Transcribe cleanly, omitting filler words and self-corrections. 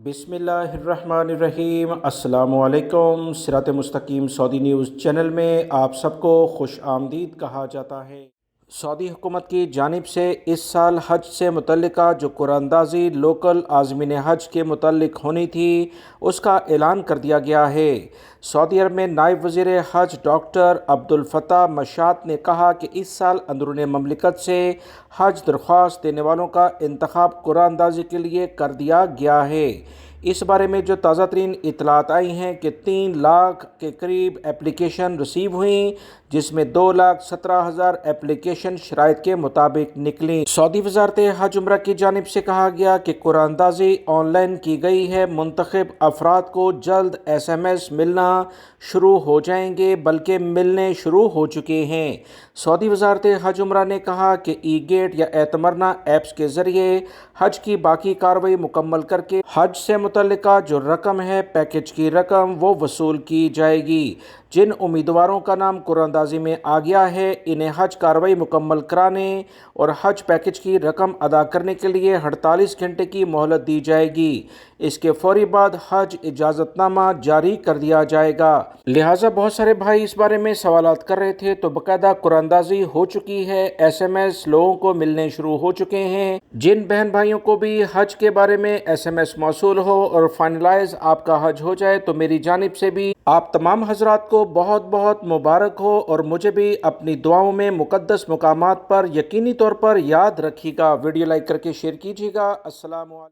बिस्मिल्लाहिर्रहमानिर्रहीम। अस्सलामु अलैकुम। सिरात मुस्तकीम सऊदी न्यूज़ चैनल में आप सबको खुश आमदीद कहा जाता है। सऊदी हुकूमत की जानिब से इस साल हज से मुतल्लिका जो कुरानंदाज़ी लोकल आज़मीन हज के मुतल्लिक होनी थी उसका ऐलान कर दिया गया है। सऊदी अरब में नायब वज़ीर हज डॉक्टर अब्दुल फ़त्ताह मशात ने कहा कि इस साल अंदरूनी ममलिकत से हज दरख्वास्त देने वालों का इंतखाब कुरानंदाज़ी के लिए कर दिया गया है। इस बारे में जो ताज़ा तरीन इतलात आई हैं कि 3 लाख के करीब एप्लीकेशन रिसीव हुई, जिसमें 2,17,000 एप्लीकेशन शराइत के मुताबिक निकली। सऊदी वज़ारत हज उम्रा की जानिब से कहा गया कि कुरानंदाज़ी ऑनलाइन की गई है। मुंतखब अफराद को जल्द SMS मिलना शुरू हो जाएंगे, बल्कि मिलने शुरू हो चुके हैं। सऊदी वज़ारत हज उम्रा ने कहा कि ई-गेट या एतमरना ऐप्स के ज़रिए हज की बाकी कार्रवाई मुकम्मल करके हज से मुतल्लिका जो रकम है, पैकेज की रकम, वो वसूल की जाएगी। जिन उम्मीदवारों का नाम कुरानंदाज़ी में आ गया है, इन्हें हज कार्रवाई मुकम्मल कराने और हज पैकेज की रकम अदा करने के लिए 48 घंटे की मोहलत दी जाएगी। इसके फौरी बाद हज इजाज़तनामा जारी कर दिया जाएगा। लिहाजा बहुत सारे भाई इस बारे में सवालात कर रहे थे, तो बाकायदा कुरानंदाज़ी हो चुकी है। SMS लोगों को मिलने शुरू हो चुके हैं। जिन बहन भाइयों को भी हज के बारे में SMS मौसूल हो और फाइनलाइज आपका हज हो जाए, तो मेरी जानिब से भी आप तमाम हजरात को बहुत बहुत मुबारक हो, और मुझे भी अपनी दुआओं में मुकद्दस मुकामात पर यकीनी तौर पर याद रखिएगा। वीडियो लाइक करके शेयर कीजिएगा। अस्सलाम वालेकुम।